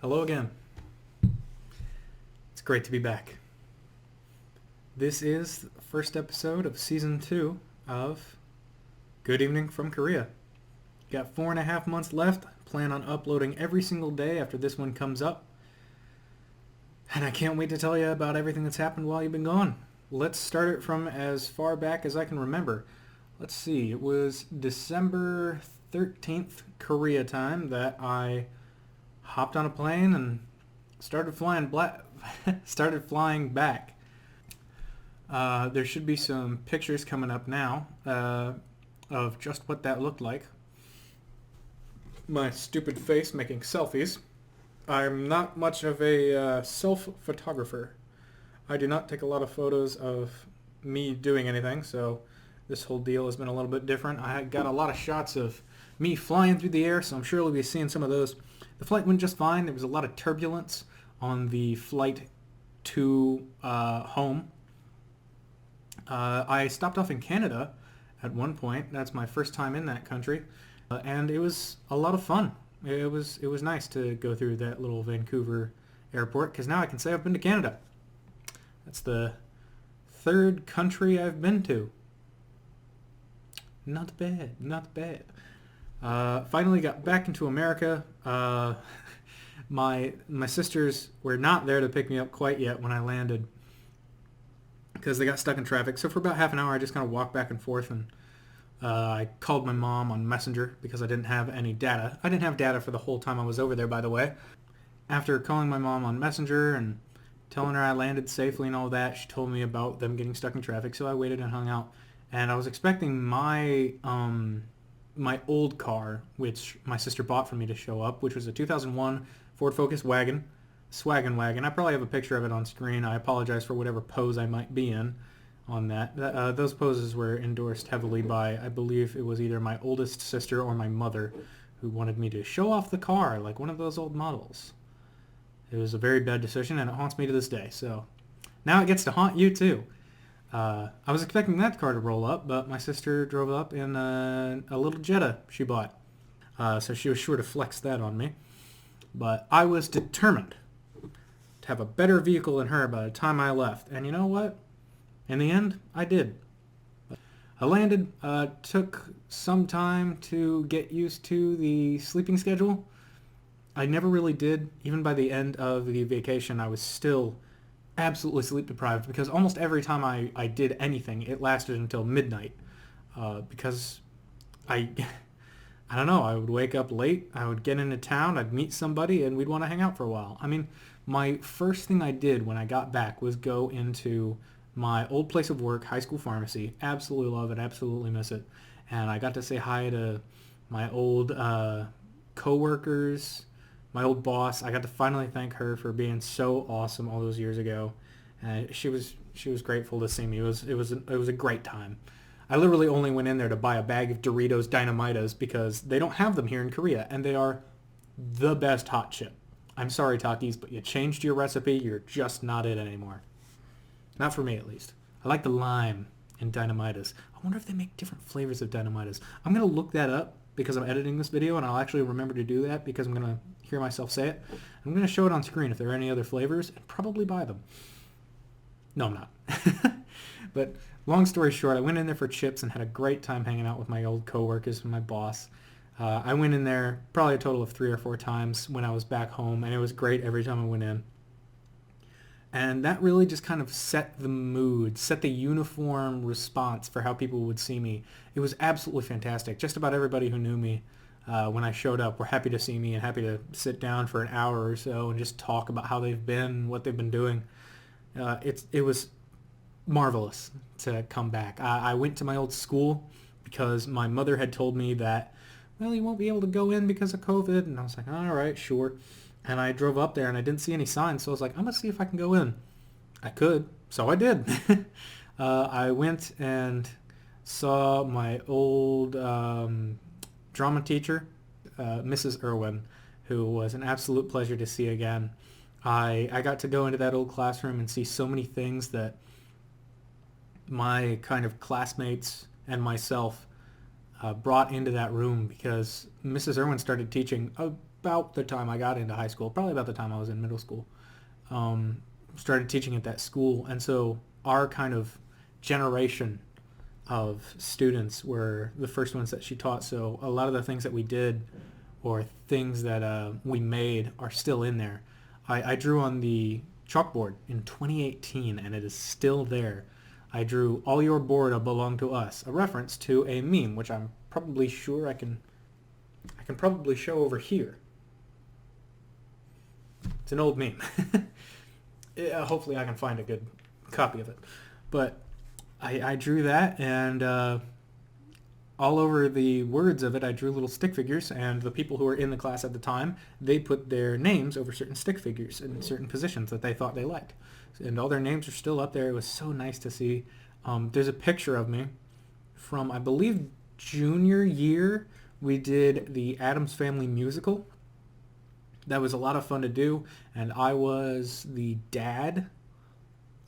Hello again. It's great to be back. This is the first episode of Season 2 of Good Evening from Korea. Got 4.5 months left. Plan on uploading every single day after this one comes up. And I can't wait to tell you about everything that's happened while you've been gone. Let's start it from as far back as I can remember. Let's see, it was December 13th Korea time that I hopped on a plane and started flying back. There should be some pictures coming up now of just what that looked like. My stupid face making selfies. I'm not much of a self-photographer. I do not take a lot of photos of me doing anything, so this whole deal has been a little bit different. I got a lot of shots of me flying through the air, so I'm sure we'll be seeing some of those. The flight went just fine. There was a lot of turbulence on the flight to home. I stopped off in Canada at one point. That's my first time in that country, and it was a lot of fun. It was nice to go through that little Vancouver airport because now I can say I've been to Canada. That's the third country I've been to. Not bad, not bad. Finally got back into America. My sisters were not there to pick me up quite yet when I landed because they got stuck in traffic. So for about half an hour I just kind of walked back and forth, and I called my mom on Messenger because I didn't have any data. I didn't have data for the whole time I was over there, by the way. After calling my mom on Messenger and telling her I landed safely and all that, she told me about them getting stuck in traffic, so I waited and hung out. And I was expecting my old car, which my sister bought for me, to show up, which was a 2001 Ford Focus wagon, swaggin' wagon. I probably have a picture of it on screen. I apologize for whatever pose I might be in on that. Those poses were endorsed heavily by, I believe it was either my oldest sister or my mother, who wanted me to show off the car like one of those old models. It was a very bad decision, and it haunts me to this day. So now it gets to haunt you too. I was expecting that car to roll up, but my sister drove up in a little Jetta she bought. So she was sure to flex that on me. But I was determined to have a better vehicle than her by the time I left. And you know what? In the end, I did. I landed, took some time to get used to the sleeping schedule. I never really did. Even by the end of the vacation, I was still absolutely sleep deprived because almost every time I did anything, it lasted until midnight. Because I don't know, I would wake up late, I would get into town, I'd meet somebody, and we'd want to hang out for a while. I mean, my first thing I did when I got back was go into my old place of work, high school pharmacy. Absolutely love it, absolutely miss it. And I got to say hi to my old co-workers, my old boss. I got to finally thank her for being so awesome all those years ago. She was grateful to see me. It was a great time. I literally only went in there to buy a bag of Doritos Dynamitas because they don't have them here in Korea, and they are the best hot chip. I'm sorry, Takis, but you changed your recipe. You're just not it anymore. Not for me, at least. I like the lime in Dynamitas. I wonder if they make different flavors of Dynamitas. I'm going to look that up because I'm editing this video, and I'll actually remember to do that because I'm going to hear myself say it. I'm going to show it on screen if there are any other flavors and probably buy them. No, I'm not. But long story short, I went in there for chips and had a great time hanging out with my old coworkers and my boss. I went in there probably a total of 3 or 4 times when I was back home, and it was great every time I went in. And that really just kind of set the mood, set the uniform response for how people would see me. It was absolutely fantastic. Just about everybody who knew me when I showed up were happy to see me and happy to sit down for an hour or so and just talk about how they've been, what they've been doing. It was marvelous to come back. I went to my old school because my mother had told me that, well, you won't be able to go in because of COVID. And I was like, all right, sure. And I drove up there and I didn't see any signs. So I was like, I'm going to see if I can go in. I could. So I did. I went and saw my old drama teacher, Mrs. Irwin, who was an absolute pleasure to see again. I got to go into that old classroom and see so many things that my kind of classmates and myself brought into that room because Mrs. Irwin started teaching about the time I got into high school, probably about the time I was in middle school. Started teaching at that school, and so our kind of generation of students were the first ones that she taught. So a lot of the things that we did or things that we made are still in there. I drew on the chalkboard in 2018, and it is still there. I drew "All Your Board Belong to Us," a reference to a meme, which I'm probably sure I can probably show over here. It's an old meme. Yeah, hopefully I can find a good copy of it. But I drew that, and all over the words of it, I drew little stick figures, and the people who were in the class at the time, they put their names over certain stick figures in certain positions that they thought they liked. And all their names are still up there. It was so nice to see. There's a picture of me from, I believe, junior year. We did the Addams Family musical. That was a lot of fun to do, and I was the dad.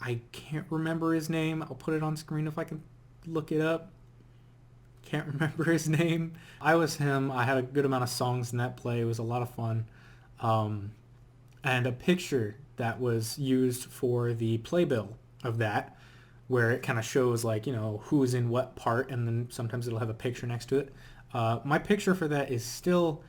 I can't remember his name. I'll put it on screen if I can look it up. Can't remember his name. I was him. I had a good amount of songs in that play. It was a lot of fun. And a picture that was used for the playbill of that, where it kind of shows, like, you know, who's in what part, and then sometimes it'll have a picture next to it. My picture for that is still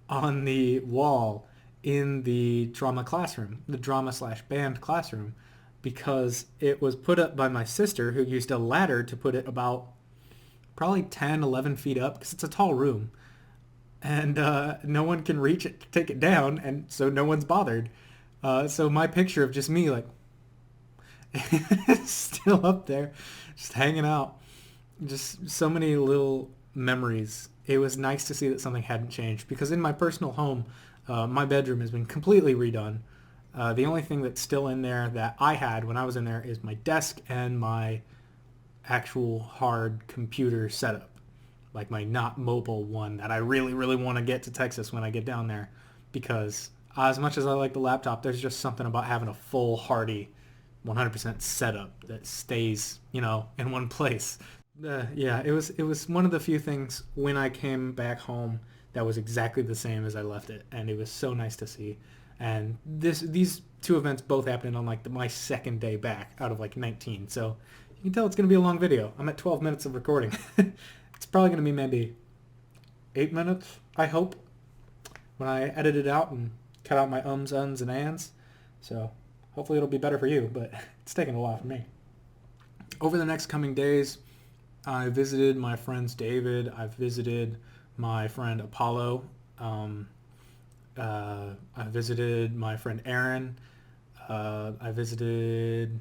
on the wall in the drama classroom, the drama/band classroom, because it was put up by my sister, who used a ladder to put it about probably 10, 11 feet up, because it's a tall room. And no one can reach it to take it down, and so no one's bothered. So my picture of just me, like, still up there, just hanging out. Just so many little memories. It was nice to see that something hadn't changed, because in my personal home, my bedroom has been completely redone. The only thing that's still in there that I had when I was in there is my desk and my actual hard computer setup, like my not mobile one that I really, really want to get to Texas when I get down there, because as much as I like the laptop, there's just something about having a full, hardy, 100% setup that stays, you know, in one place. Yeah, it was one of the few things when I came back home that was exactly the same as I left it, and it was so nice to see. And these two events both happened on like my second day back out of like 19, so you can tell it's going to be a long video. I'm at 12 minutes of recording. It's probably going to be maybe 8 minutes, I hope, when I edit it out and cut out my ums, uns, and ands. So hopefully it'll be better for you, but it's taking a while for me. Over the next coming days, I visited my friends David. I've visited my friend Apollo. I visited my friend Aaron. I visited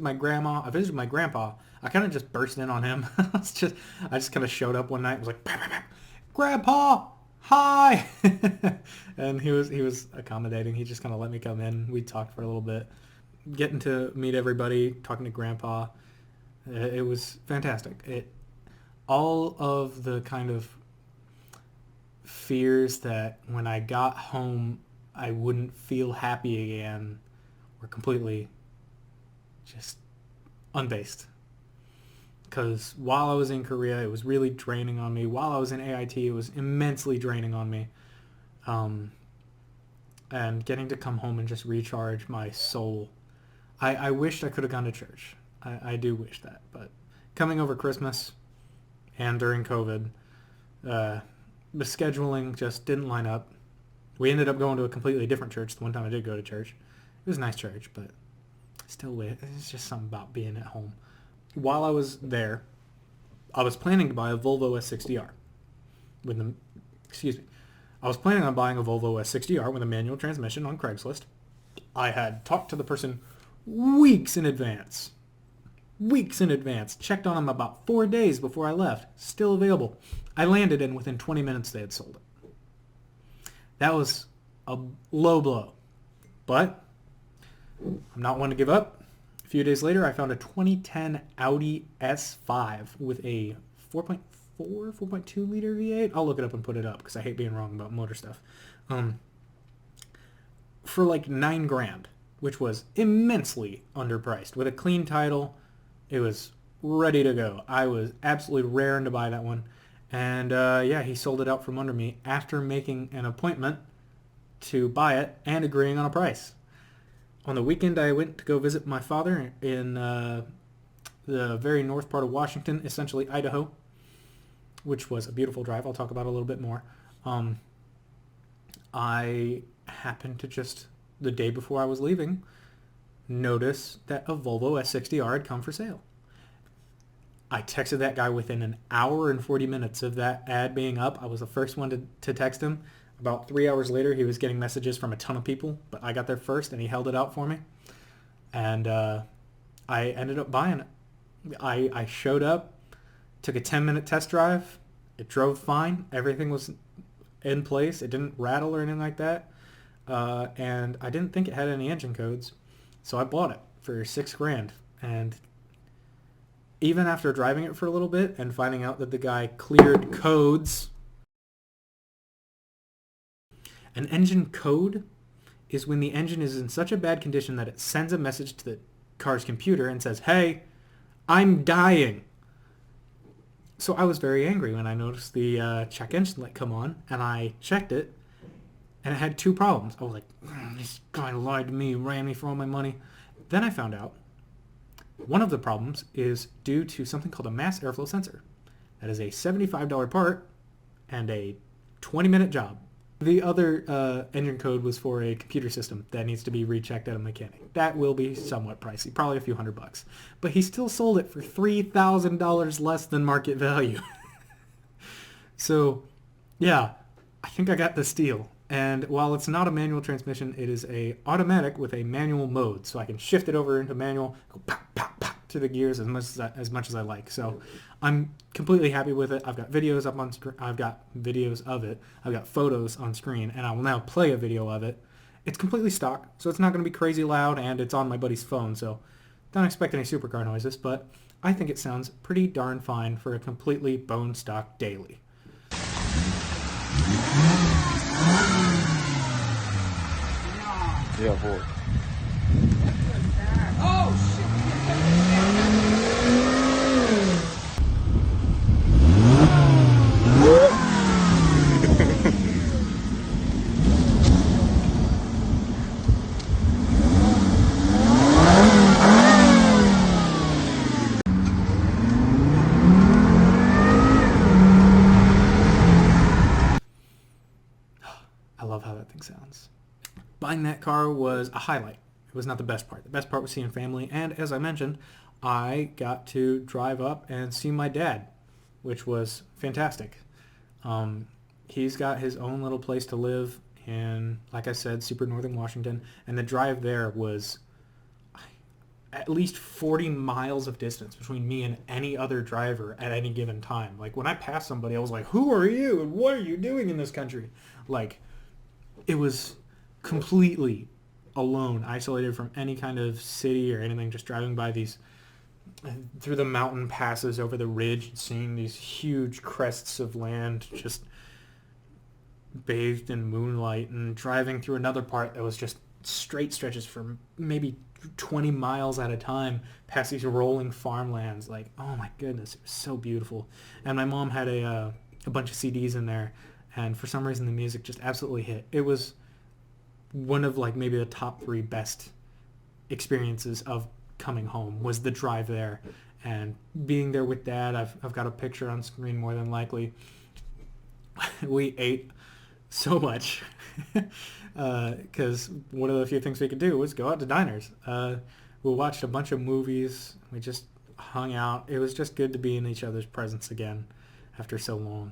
my grandma. I visited my grandpa. I kind of just burst in on him. I just kind of showed up one night and was like, "Bah, bah, bah. Grandpa, hi!" And he was accommodating. He just kind of let me come in. We talked for a little bit, getting to meet everybody, talking to Grandpa. It was fantastic. All of the kind of fears that when I got home I wouldn't feel happy again were completely just unbased. Because while I was in Korea, it was really draining on me. While I was in AIT, it was immensely draining on me. And getting to come home and just recharge my soul. I wished I could have gone to church. I do wish that. But coming over Christmas and during COVID, the scheduling just didn't line up. We ended up going to a completely different church the one time I did go to church. It was a nice church, but still, it's just something about being at home. While I was there, I was planning to buy a Volvo S60R. I was planning on buying a Volvo S60R with a manual transmission on Craigslist. I had talked to the person weeks in advance. Checked on them about 4 days before I left. Still available. I landed, and within 20 minutes they had sold it. That was a low blow. But I'm not one to give up. A few days later, I found a 2010 Audi S5 with a 4.2 liter V8. I'll look it up and put it up because I hate being wrong about motor stuff. For like $9,000, which was immensely underpriced. With a clean title, it was ready to go. I was absolutely raring to buy that one. And yeah, he sold it out from under me after making an appointment to buy it and agreeing on a price. On the weekend, I went to go visit my father in the very north part of Washington, essentially Idaho, which was a beautiful drive. I'll talk about it a little bit more. I happened to just, the day before I was leaving, notice that a Volvo S60R had come for sale. I texted that guy within an hour and 40 minutes of that ad being up. I was the first one to text him. About 3 hours later, he was getting messages from a ton of people, but I got there first, and he held it out for me. And I ended up buying it. I showed up, took a 10-minute test drive. It drove fine. Everything was in place. It didn't rattle or anything like that. And I didn't think it had any engine codes. So I bought it for $6,000. And even after driving it for a little bit and finding out that the guy cleared codes, an engine code is when the engine is in such a bad condition that it sends a message to the car's computer and says, "Hey, I'm dying." So I was very angry when I noticed the check engine light come on, and I checked it, and it had two problems. I was like, this guy lied to me, ran me for all my money. Then I found out one of the problems is due to something called a mass airflow sensor. That is a $75 part and a 20-minute job. The other engine code was for a computer system that needs to be rechecked at a mechanic. That will be somewhat pricey, probably a few $100. But he still sold it for $3,000 less than market value. So, yeah, I think I got the steal. And while it's not a manual transmission, it is a automatic with a manual mode. So I can shift it over into manual, go pop, pop, pop to the gears as much as I like. So I'm completely happy with it. I've got videos up on screen. I've got videos of it. I've got photos on screen, and I will now play a video of it. It's completely stock, so it's not going to be crazy loud, and it's on my buddy's phone, so don't expect any supercar noises, but I think it sounds pretty darn fine for a completely bone stock daily. Yeah, boy. Oh, shit! I love how that thing sounds. Buying that car was a highlight. It was not the best part. The best part was seeing family, and as I mentioned, I got to drive up and see my dad, which was fantastic. He's got his own little place to live in, like I said, super northern Washington, and the drive there was at least 40 miles of distance between me and any other driver at any given time. Like, when I passed somebody, I was like, who are you and what are you doing in this country? Like, it was completely alone, isolated from any kind of city or anything, just driving by these, through the mountain passes over the ridge, seeing these huge crests of land just bathed in moonlight, and driving through another part that was just straight stretches for maybe 20 miles at a time past these rolling farmlands. Like, oh my goodness, it was so beautiful. And my mom had a bunch of CDs in there, and for some reason the music just absolutely hit. It was one of, like, maybe the top 3 best experiences of coming home was the drive there and being there with Dad. I've got a picture on screen more than likely. We ate so much because one of the few things we could do was go out to diners. We watched a bunch of movies. We just hung out. It was just good to be in each other's presence again after so long.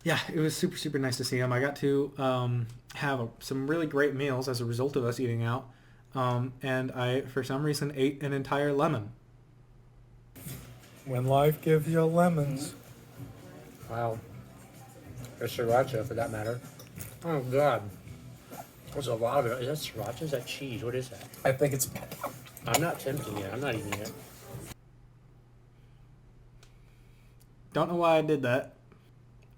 Yeah, it was super, super nice to see him. I got to have some really great meals as a result of us eating out. And I, for some reason, ate an entire lemon. When life gives you lemons. Wow. Or sriracha, for that matter. Oh, God. There's a lot of it. Is that sriracha? Is that cheese? What is that? I think it's... I'm not tempting it. I'm not eating it. Don't know why I did that.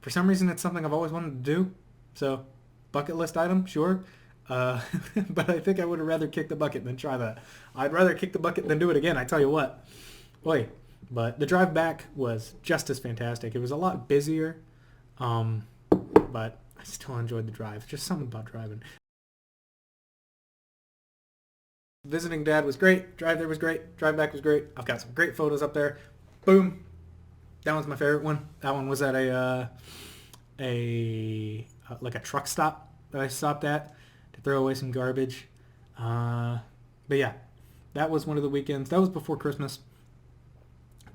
For some reason, it's something I've always wanted to do. So, bucket list item, sure. But I think I would have rather kicked the bucket than try that. I'd rather kick the bucket than do it again, I tell you what. Boy, but the drive back was just as fantastic. It was a lot busier, but I still enjoyed the drive. Just something about driving. Visiting Dad was great. Drive there was great. Drive back was great. I've got some great photos up there. Boom. That one's my favorite one. That one was at like a truck stop that I stopped at to throw away some garbage. But yeah, that was one of the weekends. That was before Christmas.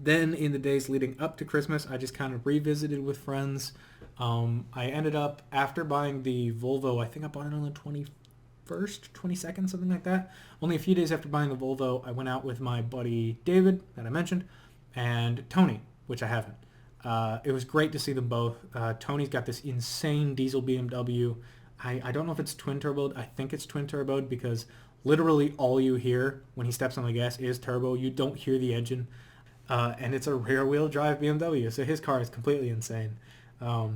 Then in the days leading up to Christmas, I just kind of revisited with friends. I ended up, after buying the Volvo, I think I bought it on the 21st, 22nd, something like that. Only a few days after buying the Volvo, I went out with my buddy David, that I mentioned, and Tony, which I haven't. It was great to see them both. Tony's got this insane diesel BMW. I don't know if it's twin turboed. I think it's twin turboed because literally all you hear when he steps on the gas is turbo. You don't hear the engine. And it's a rear-wheel drive BMW, so his car is completely insane. So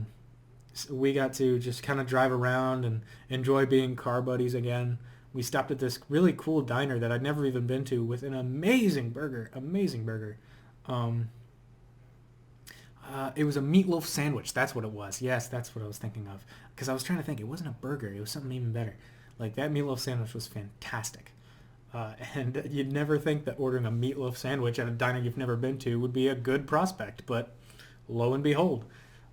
we got to just kind of drive around and enjoy being car buddies again. We stopped at this really cool diner that I'd never even been to with an amazing burger. It was a meatloaf sandwich. That's what it was. Yes, that's what I was thinking of. Because I was trying to think. It wasn't a burger. It was something even better. Like, that meatloaf sandwich was fantastic. And you'd never think that ordering a meatloaf sandwich at a diner you've never been to would be a good prospect. But lo and behold.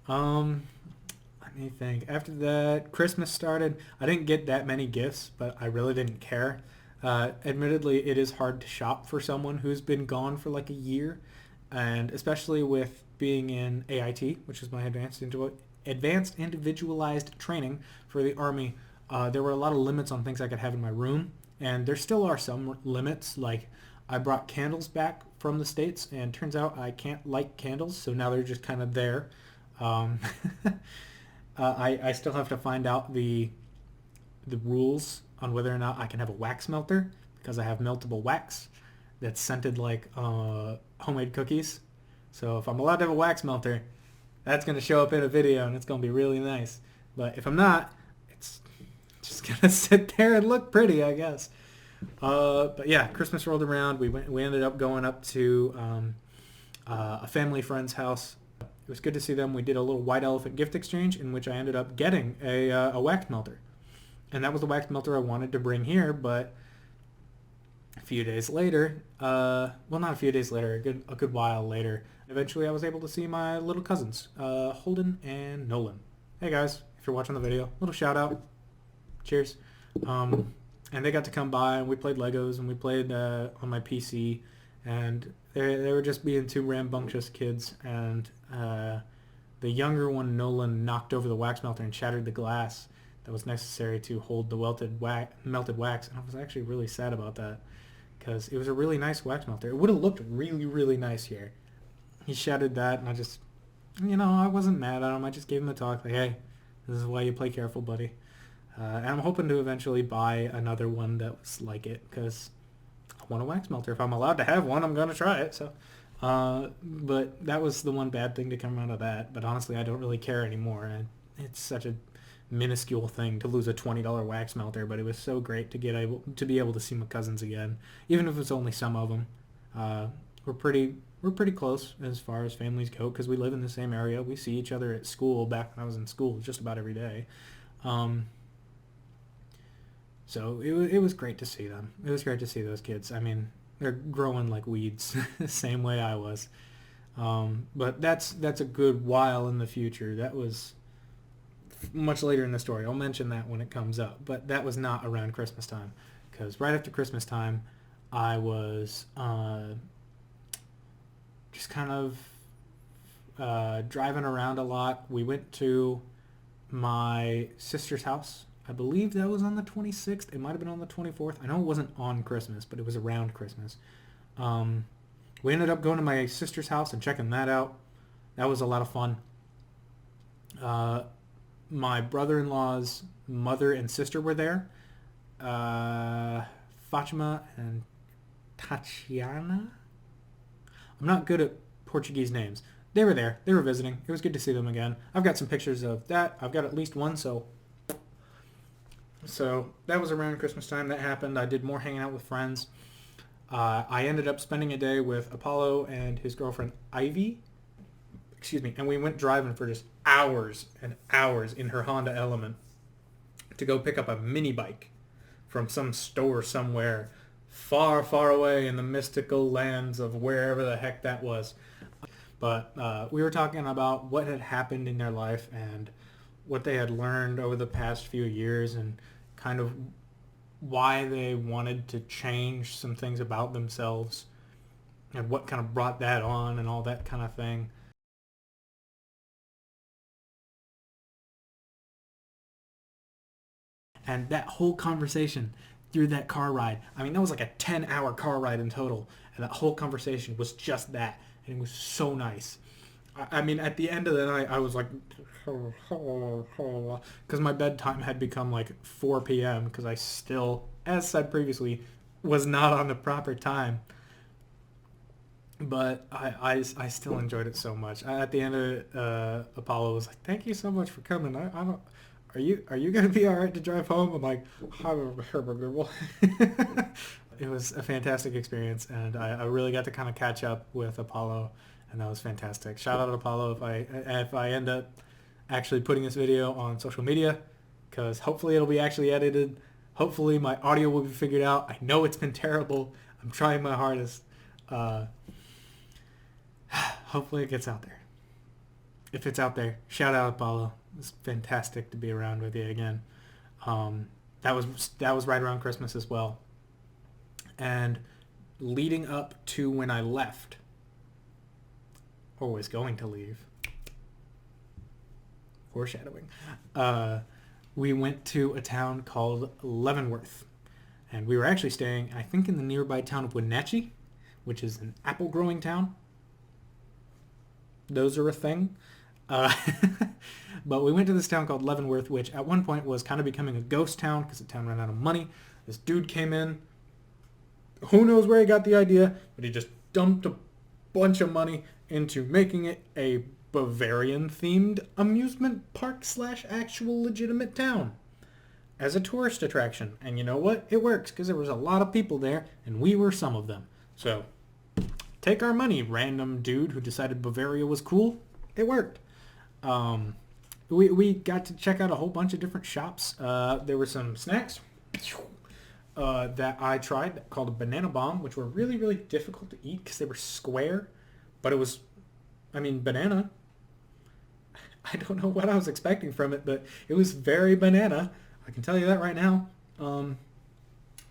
Let me think. After that, Christmas started. I didn't get that many gifts, but I really didn't care. Admittedly, it is hard to shop for someone who's been gone for like a year. And especially with being in AIT, which is my advanced individualized training for the Army, there were a lot of limits on things I could have in my room. And there still are some limits. Like, I brought candles back from the States, and turns out I can't light candles, so now they're just kind of there. I still have to find out the rules on whether or not I can have a wax melter, because I have meltable wax that's scented like homemade cookies. So if I'm allowed to have a wax melter, that's going to show up in a video, and it's going to be really nice. But if I'm not, it's just going to sit there and look pretty, I guess. But yeah, Christmas rolled around. We ended up going up to a family friend's house. It was good to see them. We did a little white elephant gift exchange in which I ended up getting a wax melter. And that was the wax melter I wanted to bring here, but a few days later, well, not a few days later, a good while later, eventually I was able to see my little cousins, Holden and Nolan. Hey guys, if you're watching the video, little shout out. Cheers. And they got to come by, and we played Legos, and we played on my PC, and they were just being two rambunctious kids, and the younger one, Nolan, knocked over the wax melter and shattered the glass that was necessary to hold the melted wax, and I was actually really sad about that, because it was a really nice wax melter. It would have looked really, really nice here. He shattered that, and I just, I wasn't mad at him. I just gave him a talk, like, hey, this is why you play careful, buddy. And I'm hoping to eventually buy another one that was like it, because I want a wax melter. If I'm allowed to have one, I'm going to try it. So, but that was the one bad thing to come out of that. But honestly, I don't really care anymore. And it's such a minuscule thing to lose a $20 wax melter, but it was so great to be able to see my cousins again, even if it's only some of them. We're pretty close as far as families go, because we live in the same area. We see each other at school. Back when I was in school, just about every day. So it was great to see them. It was great to see those kids. I mean, they're growing like weeds, the same way I was. But that's a good while in the future. That was much later in the story. I'll mention that when it comes up. But that was not around Christmas time, because right after Christmas time, I was just kind of driving around a lot. We went to my sister's house. I believe that was on the 26th. It might have been on the 24th. I know it wasn't on Christmas, but it was around Christmas. We ended up going to my sister's house and checking that out. That was a lot of fun. My brother-in-law's mother and sister were there. Fatima and Tatiana? I'm not good at Portuguese names. They were there. They were visiting. It was good to see them again. I've got some pictures of that. I've got at least one, so that was around Christmas time. That happened. I did more hanging out with friends. I ended up spending a day with Apollo and his girlfriend Ivy. excuse me, and we went driving for just hours and hours in her Honda Element to go pick up a mini bike from some store somewhere far, far away in the mystical lands of wherever the heck that was. But we were talking about what had happened in their life and what they had learned over the past few years and kind of why they wanted to change some things about themselves and what kind of brought that on and all that kind of thing. And that whole conversation through that car ride, I mean, that was like a 10-hour car ride in total. And that whole conversation was just that. And it was so nice. I mean, at the end of the night, I was like, because my bedtime had become like 4 p.m. because I still, as said previously, was not on the proper time. But I still enjoyed it so much. At the end of it, Apollo was like, "Thank you so much for coming. I don't. Are you gonna be all right to drive home?" I'm like, it was a fantastic experience, and I really got to kind of catch up with Apollo, and that was fantastic. Shout out to Apollo if I end up actually putting this video on social media, because hopefully it'll be actually edited. Hopefully my audio will be figured out. I know it's been terrible. I'm trying my hardest. Hopefully it gets out there. If it's out there, shout out Apollo. It's fantastic to be around with you again. That was right around Christmas as well. And leading up to when I left, or was going to leave, foreshadowing, we went to a town called Leavenworth. And we were actually staying, I think, in the nearby town of Wenatchee, which is an apple growing town. Those are a thing. But we went to this town called Leavenworth, which at one point was kind of becoming a ghost town because the town ran out of money. This dude came in. Who knows where he got the idea, but he just dumped a bunch of money into making it a Bavarian-themed amusement park / actual legitimate town as a tourist attraction. And you know what? It works because there was a lot of people there, and we were some of them. So take our money, random dude who decided Bavaria was cool. It worked. We got to check out a whole bunch of different shops. There were some snacks that I tried called a banana bomb, which were really, really difficult to eat because they were square. But it was, I mean, banana. I don't know what I was expecting from it, but it was very banana. I can tell you that right now.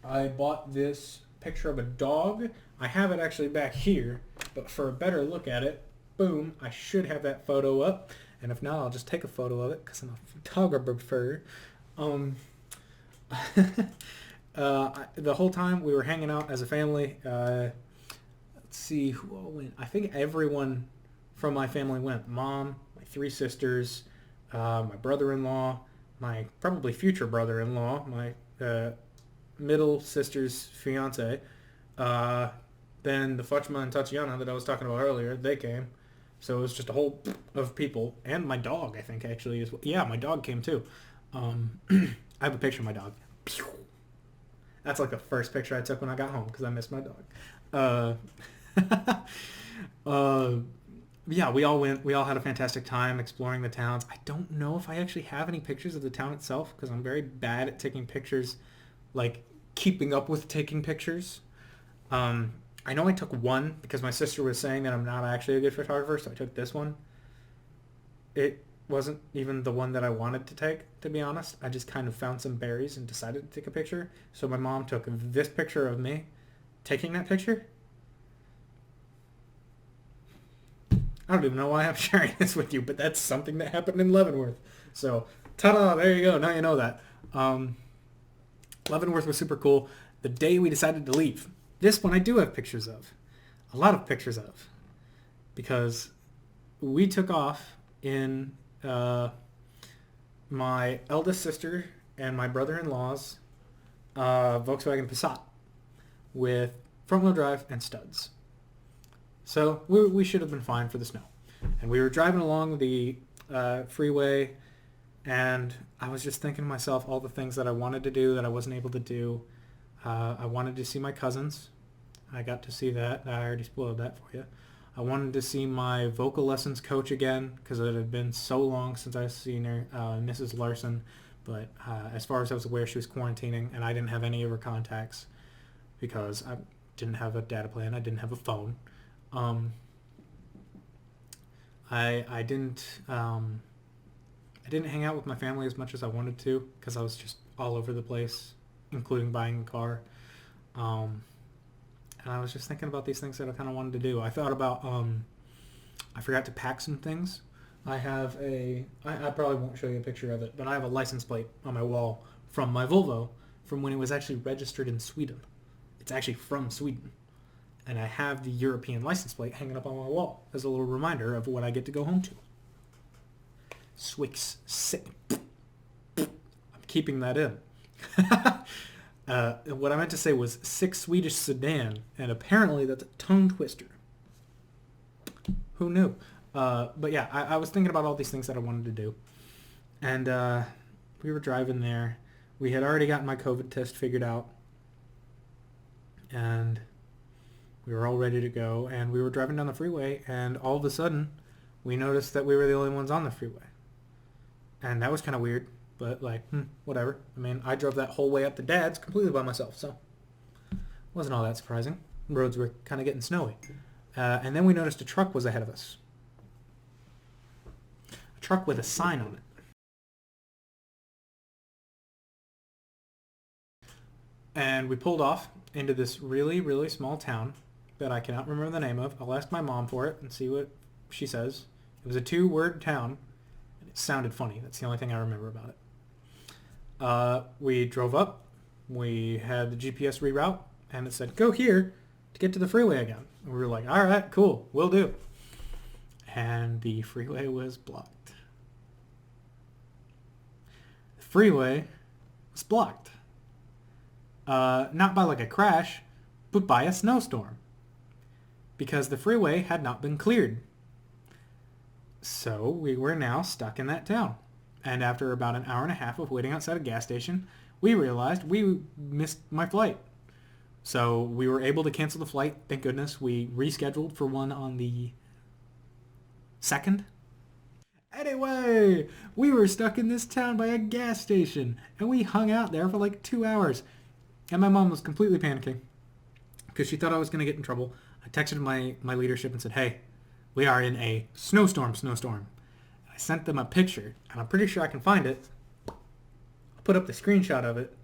I bought this picture of a dog. I have it actually back here, but for a better look at it, boom, I should have that photo up. And if not, I'll just take a photo of it because I'm a photographer. The whole time we were hanging out as a family. Let's see who all went. I think everyone from my family went. Mom, my 3 sisters, my brother-in-law, my probably future brother-in-law, my middle sister's fiance. Then the Fatima and Tatiana that I was talking about earlier, they came. So it was just a whole of people. And my dog, I think, actually. Yeah, my dog came too. I have a picture of my dog. That's like the first picture I took when I got home because I missed my dog. Yeah, we all went. We all had a fantastic time exploring the towns. I don't know if I actually have any pictures of the town itself because I'm very bad at taking pictures, like keeping up with taking pictures. I know I took one because my sister was saying that I'm not actually a good photographer, so I took this one. It wasn't even the one that I wanted to take, to be honest. I just kind of found some berries and decided to take a picture. So my mom took this picture of me taking that picture. I don't even know why I'm sharing this with you, but that's something that happened in Leavenworth. So, ta-da, there you go. Now you know that. Leavenworth was super cool. The day we decided to leave, this one I do have pictures of. A lot of pictures of. Because we took off in my eldest sister and my brother-in-law's Volkswagen Passat with front-wheel drive and studs. So we should have been fine for the snow. And we were driving along the freeway, and I was just thinking to myself all the things that I wanted to do that I wasn't able to do. I wanted to see my cousins. I got to see that. I already spoiled that for you. I wanted to see my vocal lessons coach again because it had been so long since I've seen her, Mrs. Larson. But as far as I was aware, she was quarantining, and I didn't have any of her contacts because I didn't have a data plan. I didn't have a phone. I didn't hang out with my family as much as I wanted to because I was just all over the place, including buying a car. And I was just thinking about these things that I kind of wanted to do. I thought about, I forgot to pack some things. I probably won't show you a picture of it, but I have a license plate on my wall from my Volvo from when it was actually registered in Sweden. It's actually from Sweden. And I have the European license plate hanging up on my wall as a little reminder of what I get to go home to. Swix sick. I'm keeping that in. What I meant to say was 6 Swedish sedan, and apparently that's a tongue twister. Who knew? But yeah, I was thinking about all these things that I wanted to do. And we were driving there. We had already gotten my COVID test figured out. And we were all ready to go. And we were driving down the freeway, and all of a sudden, we noticed that we were the only ones on the freeway. And that was kind of weird. But like, whatever. I mean, I drove that whole way up to Dad's completely by myself, so wasn't all that surprising. Roads were kind of getting snowy. And then we noticed a truck was ahead of us. A truck with a sign on it. And we pulled off into this really, really small town that I cannot remember the name of. I'll ask my mom for it and see what she says. It was a 2-word town, and it sounded funny. That's the only thing I remember about it. We drove up, we had the GPS reroute, and it said, go here to get to the freeway again. And we were like, all right, cool, will do. And the freeway was blocked. The freeway was blocked. Not by like a crash, but by a snowstorm. Because the freeway had not been cleared. So we were now stuck in that town. And after about an hour and a half of waiting outside a gas station, we realized we missed my flight. So we were able to cancel the flight. Thank goodness. We rescheduled for one on the 2nd. Anyway, we were stuck in this town by a gas station, and we hung out there for like 2 hours. And my mom was completely panicking because she thought I was going to get in trouble. I texted my leadership and said, hey, we are in a snowstorm. I sent them a picture, and I'm pretty sure I can find it. I'll put up the screenshot of it.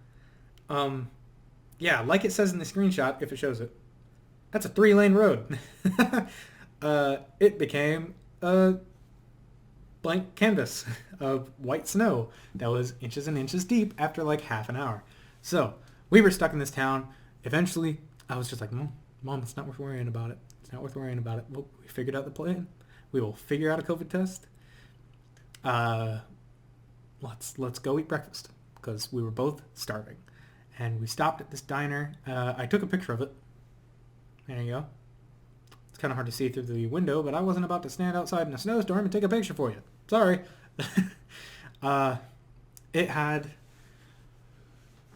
Yeah, like it says in the screenshot, if it shows it. That's a 3-lane road. It became a blank canvas of white snow that was inches and inches deep after like half an hour. So we were stuck in this town. Eventually, I was just like, Mom, it's not worth worrying about it. It's not worth worrying about it. Well, we figured out the plan. We will figure out a COVID test. Let's go eat breakfast because we were both starving. And we stopped at this diner. I took a picture of it. There you go. It's kind of hard to see through the window, but I wasn't about to stand outside in a snowstorm and take a picture for you. Sorry. It had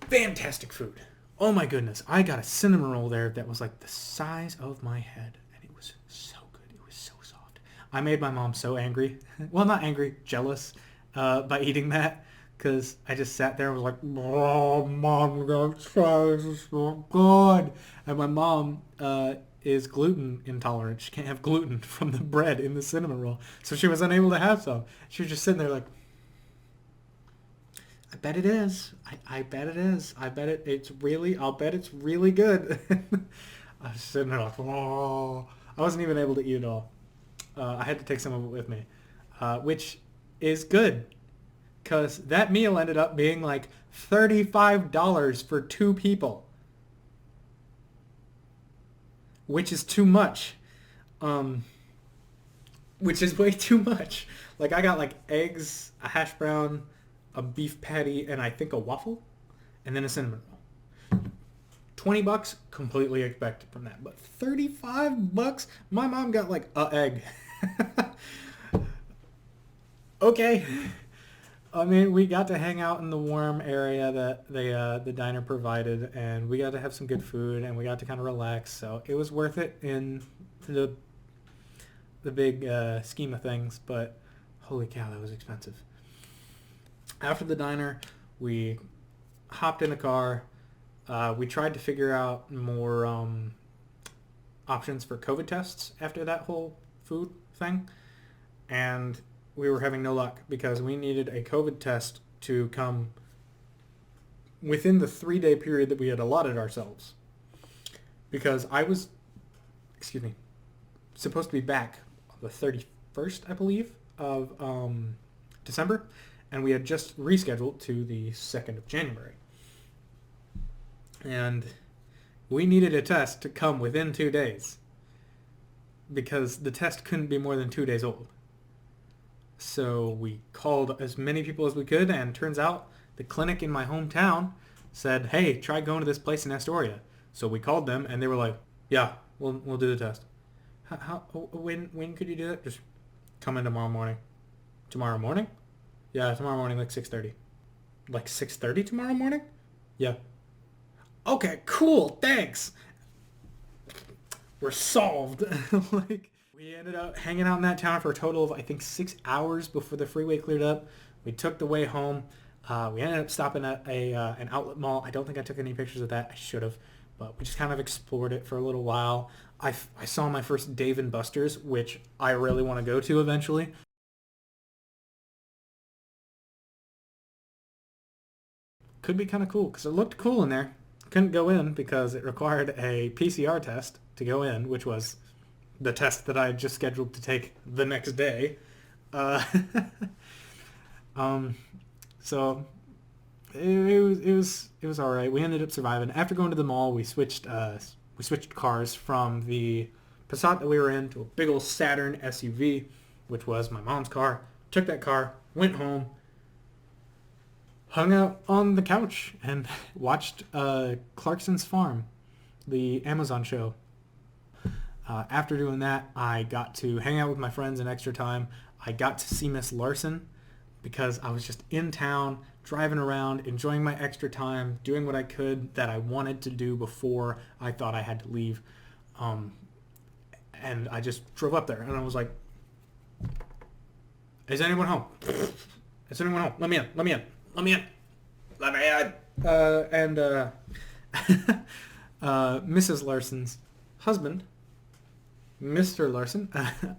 fantastic food. Oh my goodness. I got a cinnamon roll there that was like the size of my head. And it was so good. It was so soft. I made my mom so angry. Well, not angry, jealous by eating that. Because I just sat there and was like, oh, Mom, we gotta try this. It's so good. And my mom is gluten intolerant. She can't have gluten from the bread in the cinnamon roll. So she was unable to have some. She was just sitting there like, I bet it is. I bet it is. I'll bet it's really good. I was sitting there like, oh. I wasn't even able to eat it all. I had to take some of it with me, which is good. Because that meal ended up being like $35 for 2 people. Which is too much. Which is way too much. Like I got like eggs, a hash brown, a beef patty, and I think a waffle. And then a cinnamon roll. $20, completely expected from that. But $35? My mom got like a egg. Okay. I mean, we got to hang out in the warm area that the diner provided, and we got to have some good food, and we got to kind of relax. So it was worth it in the scheme of things, but holy cow, that was expensive. After the diner, we hopped in a car. We tried to figure out more options for COVID tests after that whole food thing, and we were having no luck because we needed a COVID test to come within the 3-day period that we had allotted ourselves. Because I was, supposed to be back on the 31st, I believe, of December, and we had just rescheduled to the 2nd of January. And we needed a test to come within 2 days because the test couldn't be more than 2 days old. So we called as many people as we could, and turns out the clinic in my hometown said, hey, try going to this place in Astoria. So we called them, and they were like, yeah, we'll do the test. When could you do that? Just come in tomorrow morning. Tomorrow morning? Yeah, tomorrow morning, like 6:30. Like 6:30 tomorrow morning? Yeah. Okay, cool, thanks. We're solved. Like, we ended up hanging out in that town for a total of, I think, 6 hours before the freeway cleared up. We took the way home. We ended up stopping at an outlet mall. I don't think I took any pictures of that. I should have. But we just kind of explored it for a little while. I saw my first Dave & Buster's, which I really want to go to eventually. Could be kind of cool because it looked cool in there. Couldn't go in because it required a PCR test to go in, which was the test that I had just scheduled to take the next day. So it was all right. We ended up surviving. After going to the mall, we switched cars from the Passat that we were in to a big old Saturn SUV, which was my mom's car. Took that car, went home, hung out on the couch, and watched Clarkson's Farm, the Amazon show. After doing that, I got to hang out with my friends in extra time. I got to see Miss Larson because I was just in town, driving around, enjoying my extra time, doing what I could that I wanted to do before I thought I had to leave. And I just drove up there, and I was like, is anyone home? Is anyone home? Let me in. Let me in. Let me in. Let me in. Mrs. Larson's husband, Mr. Larson,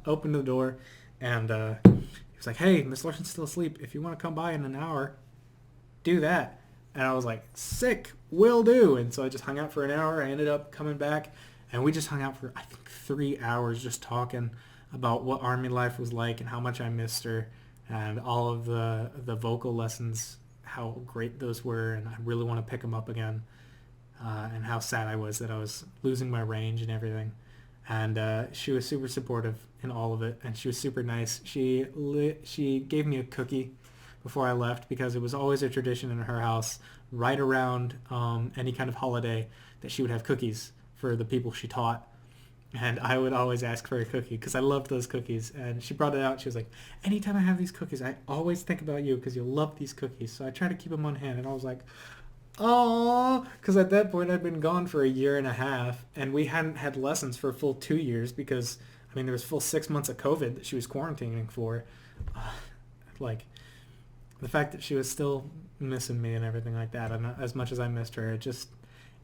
opened the door, and he was like, hey, Miss Larson's still asleep. If you want to come by in an hour, do that. And I was like, sick, will do. And so I just hung out for an hour. I ended up coming back, and we just hung out for, I think, 3 hours just talking about what Army life was like and how much I missed her and all of the vocal lessons, how great those were, and I really want to pick them up again, and how sad I was that I was losing my range and everything. And she was super supportive in all of it, and she was super nice. She gave me a cookie before I left because it was always a tradition in her house right around any kind of holiday that she would have cookies for the people she taught. And I would always ask for a cookie because I loved those cookies. And she brought it out. She was like, anytime I have these cookies, I always think about you because you love these cookies. So I try to keep them on hand. And I was like, oh, because at that point I'd been gone for 1.5 years, and we hadn't had lessons for a full 2 years because, I mean, there was full 6 months of COVID that she was quarantining for. Like, the fact that she was still missing me and everything like that, and as much as I missed her, it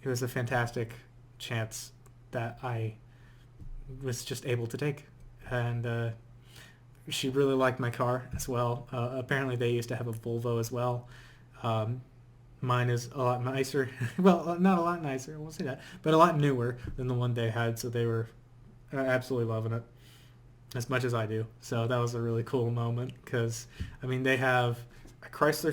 was a fantastic chance that I was just able to take. And she really liked my car as well. Apparently they used to have a Volvo as well. Mine is a lot nicer. Well, not a lot nicer, I won't say that, but a lot newer than the one they had, so they were absolutely loving it as much as I do. So that was a really cool moment because, I mean, they have a Chrysler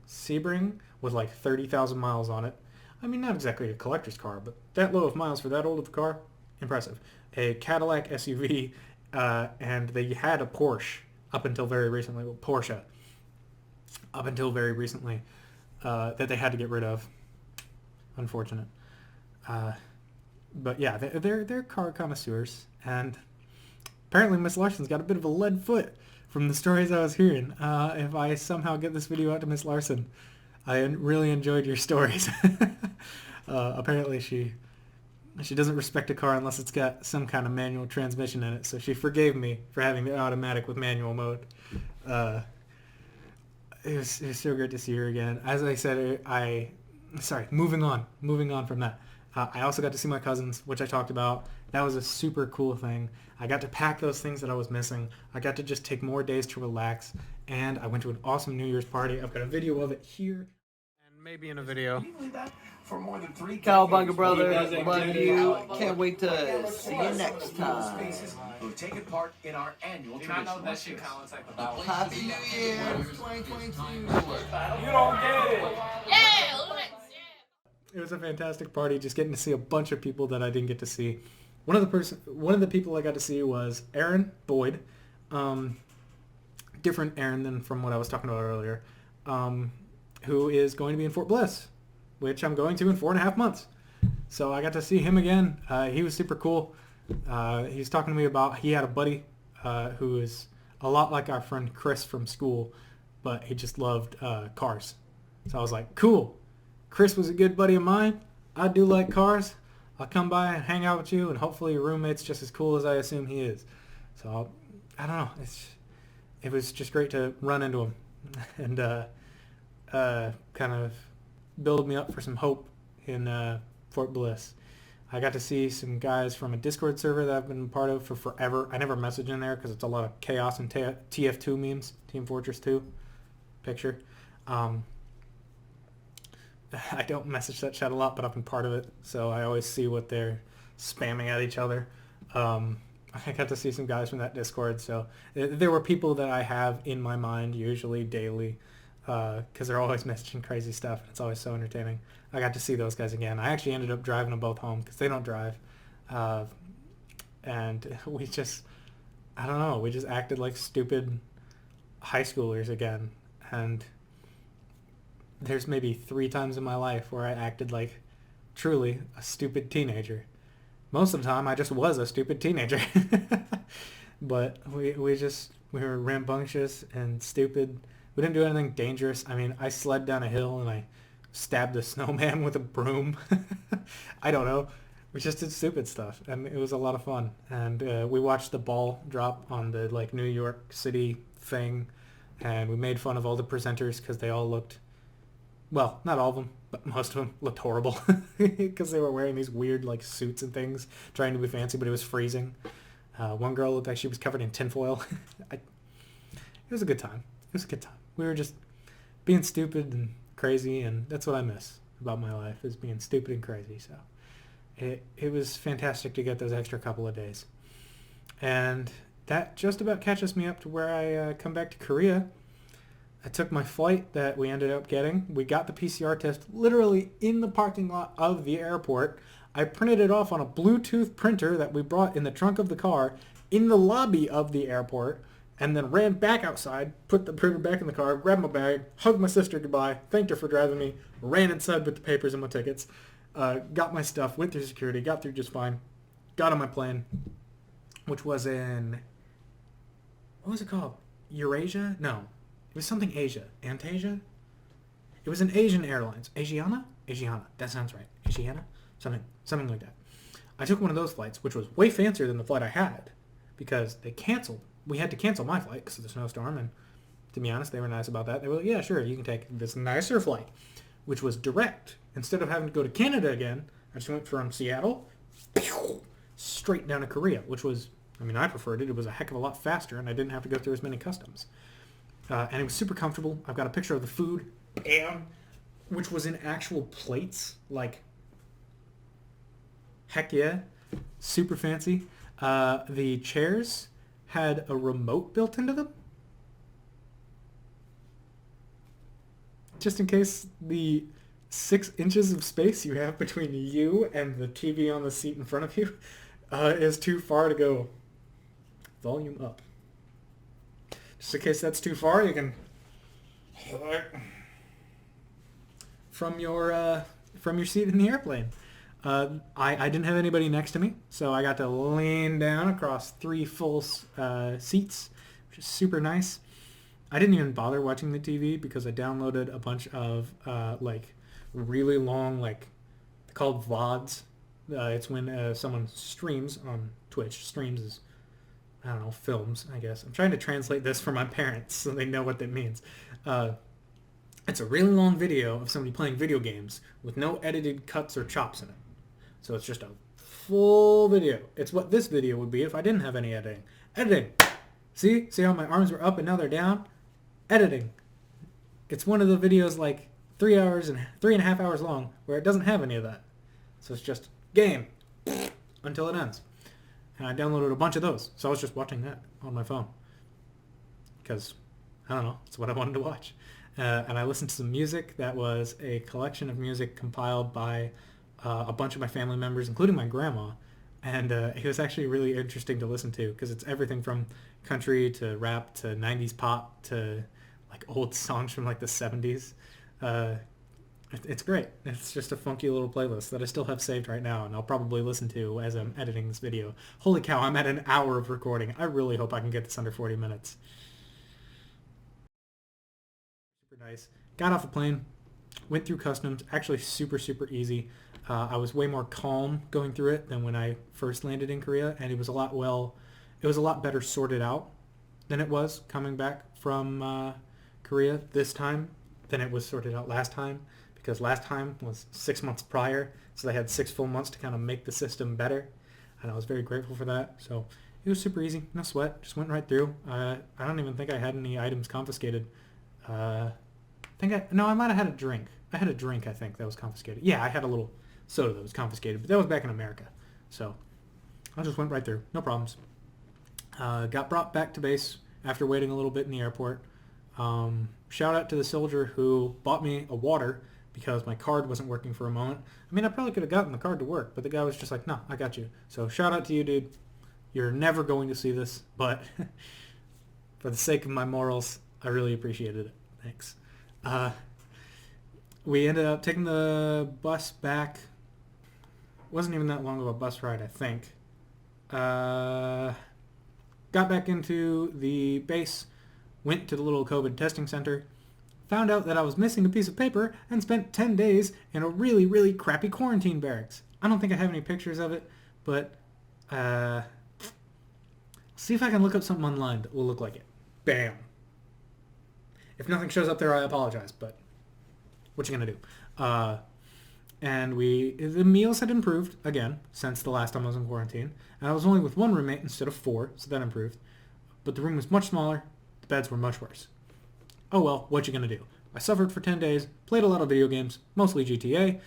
Sebring with like 30,000 miles on it. I mean, not exactly a collector's car, but that low of miles for that old of a car, impressive. A Cadillac SUV, and they had a Porsche up until very recently. Well, Porsche up until very recently that they had to get rid of. Unfortunate. But yeah, they're car connoisseurs, and apparently Miss Larson's got a bit of a lead foot from the stories I was hearing. If I somehow get this video out to Miss Larson, I really enjoyed your stories. Apparently she She doesn't respect a car unless it's got some kind of manual transmission in it. So she forgave me for having the automatic with manual mode. Uh, it was so great to see her again. As I said, sorry, moving on from that. I also got to see my cousins, which I talked about. That was a super cool thing. I got to pack those things that I was missing. I got to just take more days to relax, and I went to an awesome New Year's party. I've got a video of it here, and maybe in a video. For more than 3 Cowabunga brothers, love you. Can't wait to see you next time. who've taken part in our annual tradition. Know that shit counts like the ball. Happy New Year 2022. You don't get it. Yeah, Lumix. It was a fantastic party, just getting to see a bunch of people that I didn't get to see. One of the people I got to see was Aaron Boyd, different Aaron than from what I was talking about earlier, who is going to be in Fort Bliss, which I'm going to in 4.5 months. So I got to see him again. He was super cool. He was talking to me about, he had a buddy who is a lot like our friend Chris from school, but he just loved cars. So I was like, cool. Chris was a good buddy of mine. I do like cars. I'll come by and hang out with you, and hopefully your roommate's just as cool as I assume he is. So I don't know. It was just great to run into him and kind of build me up for some hope in Fort Bliss. I got to see some guys from a Discord server that I've been part of for forever. I never message in there because it's a lot of chaos and TF2 memes, Team Fortress 2 picture. I don't message that chat a lot, but I've been part of it, so I always see what they're spamming at each other. I got to see some guys from that Discord, so there were people that I have in my mind, usually daily, because they're always messaging crazy stuff, and it's always so entertaining. I got to see those guys again. I actually ended up driving them both home, because they don't drive. And we just, I don't know, we just acted like stupid high schoolers again, and there's maybe 3 times in my life where I acted like truly a stupid teenager. Most of the time I just was a stupid teenager. But we were rambunctious and stupid. We didn't do anything dangerous. I mean, I slid down a hill and I stabbed a snowman with a broom. I don't know. We just did stupid stuff, and it was a lot of fun. And we watched the ball drop on the New York City thing, and we made fun of all the presenters because they all looked, well, not all of them, but most of them looked horrible because they were wearing these weird suits and things, trying to be fancy, but it was freezing. One girl looked like she was covered in tinfoil. It was a good time. We were just being stupid and crazy, and that's what I miss about my life, is being stupid and crazy. So it was fantastic to get those extra couple of days. And that just about catches me up to where I come back to Korea. I took my flight that we ended up getting. We got the PCR test literally in the parking lot of the airport. I printed it off on a Bluetooth printer that we brought in the trunk of the car in the lobby of the airport, and then ran back outside, put the printer back in the car, grabbed my bag, hugged my sister goodbye, thanked her for driving me, ran inside with the papers and my tickets, got my stuff, went through security, got through just fine, got on my plane, which was in, what was it called? Eurasia? No. It was something Asia. Antasia? It was an Asian Airlines. Asiana? That sounds right. Asiana? Something like that. I took one of those flights, which was way fancier than the flight I had, because they canceled. We had to cancel my flight because of the snowstorm, and to be honest, they were nice about that. They were like, yeah, sure, you can take this nicer flight, which was direct. Instead of having to go to Canada again, I just went from Seattle straight down to Korea, which was, I preferred it. It was a heck of a lot faster, and I didn't have to go through as many customs. And it was super comfortable. I've got a picture of the food, which was in actual plates. Heck yeah. Super fancy. The chairs had a remote built into them. Just in case the 6 inches of space you have between you and the TV on the seat in front of you is too far to go volume up. Just in case that's too far, you can from your seat in the airplane. I didn't have anybody next to me, so I got to lean down across 3 full seats, which is super nice. I didn't even bother watching the TV because I downloaded a bunch of really long, called VODs, It's when someone streams on Twitch. Streams is, I don't know, films, I guess. I'm trying to translate this for my parents so they know what that means. It's a really long video of somebody playing video games with no edited cuts or chops in it. So it's just a full video. It's what this video would be if I didn't have any editing. Editing! See? See how my arms were up and now they're down? Editing. It's one of the videos like 3.5 hours long where it doesn't have any of that. So it's just game until it ends. And I downloaded a bunch of those. So I was just watching that on my phone. Because, I don't know, it's what I wanted to watch. And I listened to some music that was a collection of music compiled by a bunch of my family members, including my grandma. And it was actually really interesting to listen to because it's everything from country to rap to 90s pop to like old songs from like the 70s. It's great. It's just a funky little playlist that I still have saved right now and I'll probably listen to as I'm editing this video. Holy cow, I'm at an hour of recording. I really hope I can get this under 40 minutes. Super nice. Got off the plane, went through customs, actually super easy. I was way more calm going through it than when I first landed in Korea, and it was a lot better sorted out than it was coming back from Korea this time than it was sorted out last time, because last time was 6 months prior, so they had 6 full months to kind of make the system better, and I was very grateful for that. So it was super easy, no sweat, just went right through. I don't even think I had any items confiscated. I might have had a drink. I had a drink, I think, that was confiscated. Yeah, I had a little soda that was confiscated, but that was back in America. So I just went right through, no problems. Got brought back to base after waiting a little bit in the airport. Shout out to the soldier who bought me a water because my card wasn't working for a moment. I mean, I probably could have gotten the card to work, but the guy was just like, no, I got you. So shout out to you, dude. You're never going to see this, but for the sake of my morals, I really appreciated it. Thanks. We ended up taking the bus back. Wasn't even that long of a bus ride, I think. Got back into the base, went to the little COVID testing center, found out that I was missing a piece of paper, and spent 10 days in a really crappy quarantine barracks. I don't think I have any pictures of it, but see if I can look up something online that will look like it. Bam. If nothing shows up there, I apologize, but what you gonna do? And the meals had improved again since the last time I was in quarantine, and I was only with one roommate instead of 4, so that improved. But the room was much smaller, the beds were much worse. Oh well, what you gonna do? I suffered for 10 days, played a lot of video games, mostly GTA,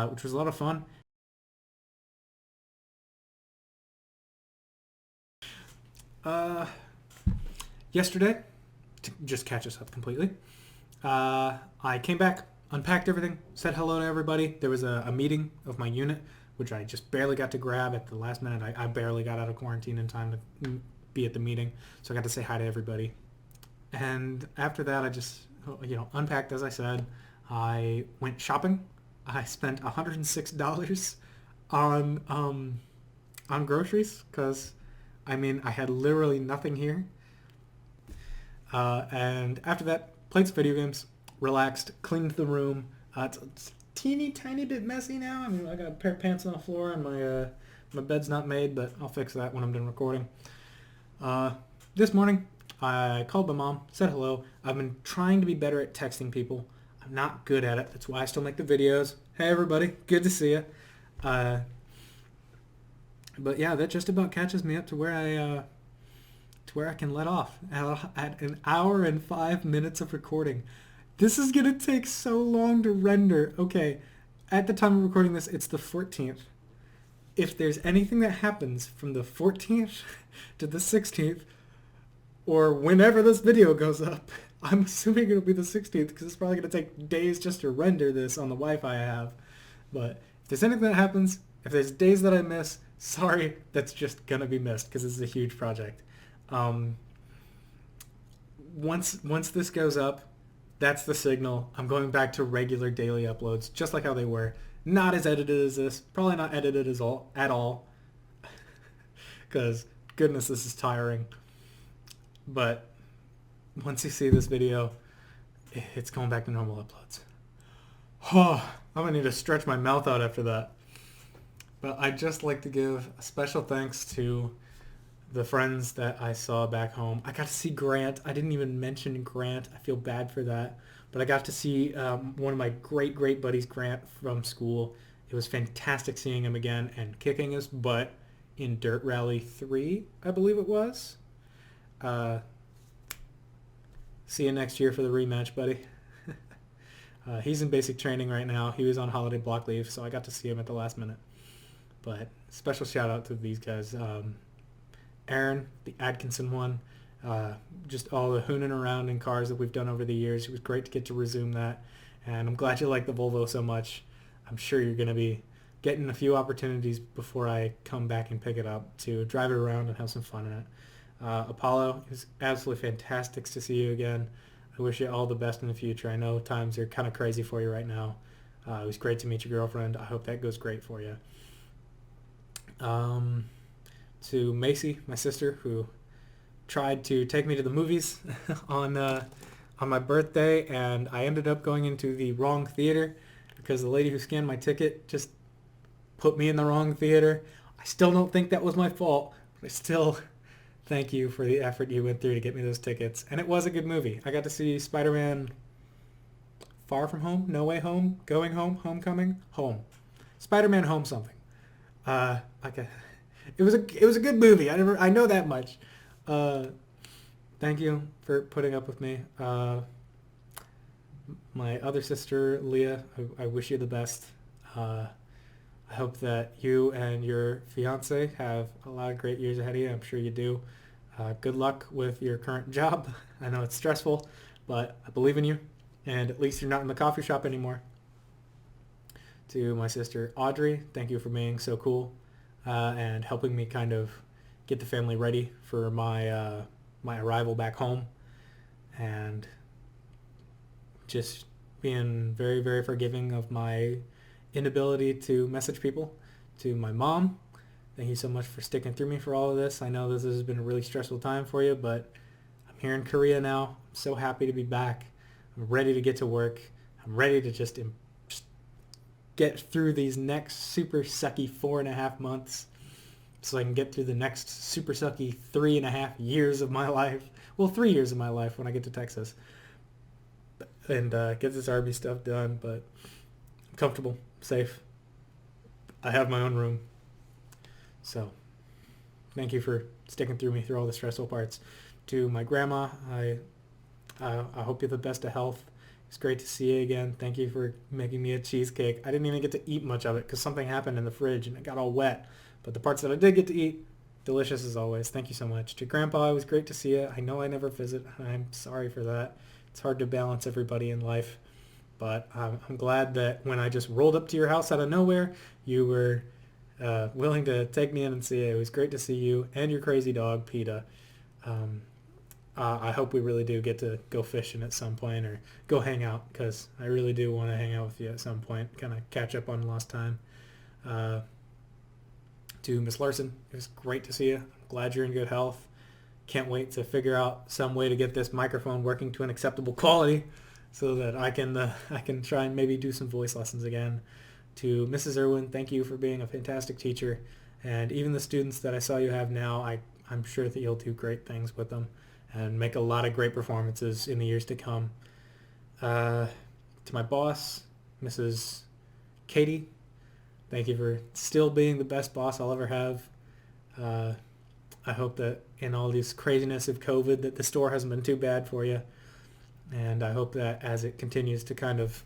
which was a lot of fun. Yesterday, to just catch us up completely, I came back, unpacked everything, said hello to everybody. There was a meeting of my unit, which I just barely got to grab at the last minute. I barely got out of quarantine in time to be at the meeting, so I got to say hi to everybody. And after that, I just, unpacked, as I said. I went shopping. I spent $106 on groceries, because, I had literally nothing here. And after that, played some video games, relaxed, cleaned the room. It's teeny tiny bit messy now. I got a pair of pants on the floor and my bed's not made, but I'll fix that when I'm done recording. This morning, I called my mom, said hello. I've been trying to be better at texting people. I'm not good at it. That's why I still make the videos. Hey everybody, good to see you. But yeah, that just about catches me up to where I can let off at an hour and 5 minutes of recording. This is going to take so long to render. Okay, at the time of recording this, it's the 14th. If there's anything that happens from the 14th to the 16th, or whenever this video goes up, I'm assuming it'll be the 16th, because it's probably going to take days just to render this on the Wi-Fi I have. But if there's anything that happens, if there's days that I miss, sorry, that's just going to be missed, because this is a huge project. Once this goes up, that's the signal. I'm going back to regular daily uploads, just like how they were. Not as edited as this. Probably not edited at all. Because, goodness, this is tiring. But once you see this video, it's going back to normal uploads. Oh, I'm going to need to stretch my mouth out after that. But I'd just like to give a special thanks to the friends that I saw back home. I got to see Grant. I didn't even mention Grant. I feel bad for that. But I got to see one of my great, great buddies, Grant, from school. It was fantastic seeing him again and kicking his butt in Dirt Rally 3, I believe it was. See you next year for the rematch, buddy. He's in basic training right now. He was on holiday block leave, so I got to see him at the last minute. But special shout out to these guys. Aaron, the Atkinson one, just all the hooning around in cars that we've done over the years. It was great to get to resume that. And I'm glad you like the Volvo so much. I'm sure you're going to be getting a few opportunities before I come back and pick it up to drive it around and have some fun in it. Apollo, it was absolutely fantastic to see you again. I wish you all the best in the future. I know times are kind of crazy for you right now. It was great to meet your girlfriend. I hope that goes great for you. To Macy, my sister, who tried to take me to the movies on my birthday, and I ended up going into the wrong theater because the lady who scanned my ticket just put me in the wrong theater. I still don't think that was my fault, but I still thank you for the effort you went through to get me those tickets. And it was a good movie. I got to see Spider-Man Far From Home, No Way Home, Going Home, Homecoming, Home. Spider-Man Home something. It was a good movie. I know that much. Thank you for putting up with me. My other sister, Leah, I wish you the best. I hope that you and your fiance have a lot of great years ahead of you. I'm sure you do. Good luck with your current job. I know it's stressful, but I believe in you. And at least you're not in the coffee shop anymore. To my sister, Audrey, thank you for being so cool and helping me kind of get the family ready for my arrival back home. And just being very, very forgiving of my inability to message people. To my mom, thank you so much for sticking through me for all of this. I know this has been a really stressful time for you, but I'm here in Korea now. I'm so happy to be back. I'm ready to get to work. I'm ready to just get through these next super sucky 4.5 months so I can get through the next super sucky 3.5 years of my life. Well, 3 years of my life when I get to Texas. And get this Army stuff done, but I'm comfortable, safe. I have my own room. So thank you for sticking through me through all the stressful parts. To my grandma, I hope you're the best of health. It's great to see you again. Thank you for making me a cheesecake. I didn't even get to eat much of it because something happened in the fridge and it got all wet. But the parts that I did get to eat, delicious as always. Thank you so much. To Grandpa, it was great to see you. I know I never visit. I'm sorry for that. It's hard to balance everybody in life. But I'm glad that when I just rolled up to your house out of nowhere, you were willing to take me in and see it. It was great to see you and your crazy dog, PETA. I hope we really do get to go fishing at some point or go hang out because I really do want to hang out with you at some point, kind of catch up on lost time. To Miss Larson, it was great to see you. I'm glad you're in good health. Can't wait to figure out some way to get this microphone working to an acceptable quality so that I can try and maybe do some voice lessons again. To Mrs. Irwin, thank you for being a fantastic teacher. And even the students that I saw you have now, I'm sure that you'll do great things with them and make a lot of great performances in the years to come. To my boss, Mrs. Katie, thank you for still being the best boss I'll ever have. I hope that in all this craziness of COVID that the store hasn't been too bad for you. And I hope that as it continues to kind of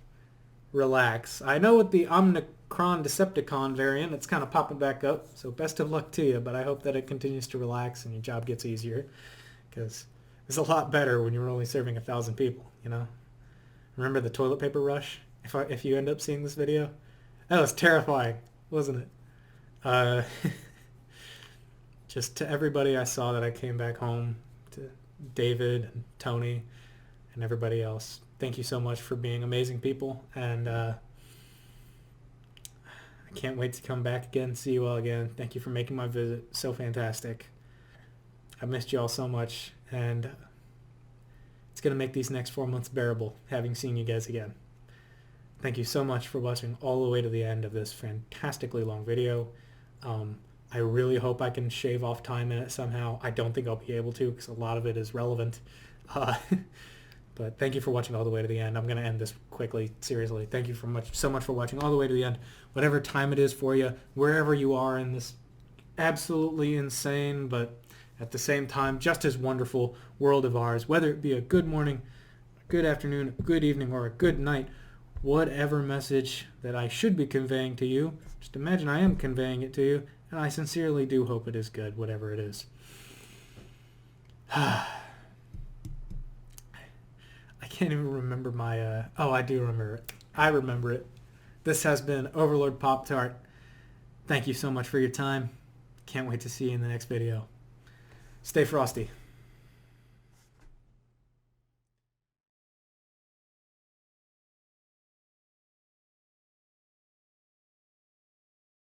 relax. I know with the Omicron Decepticon variant, it's kind of popping back up. So best of luck to you, but I hope that it continues to relax and your job gets easier because it's a lot better when you're only serving 1,000 people, you know? Remember the toilet paper rush? If you end up seeing this video? That was terrifying, wasn't it? Just to everybody I saw that I came back home, to David and Tony and everybody else, thank you so much for being amazing people. And I can't wait to come back again, see you all again. Thank you for making my visit so fantastic. I missed you all so much, and it's going to make these next 4 months bearable, having seen you guys again. Thank you so much for watching all the way to the end of this fantastically long video. I really hope I can shave off time in it somehow. I don't think I'll be able to because a lot of it is relevant. But thank you for watching all the way to the end. I'm going to end this quickly, seriously. Thank you so much for watching all the way to the end. Whatever time it is for you, wherever you are in this absolutely insane, but at the same time just as wonderful world of ours, whether it be a good morning, a good afternoon, a good evening, or a good night, whatever message that I should be conveying to you, just imagine I am conveying it to you, and I sincerely do hope it is good, whatever it is. I can't even remember my, oh, I do remember it. I remember it. This has been Overlord Pop-Tart. Thank you so much for your time. Can't wait to see you in the next video. Stay frosty.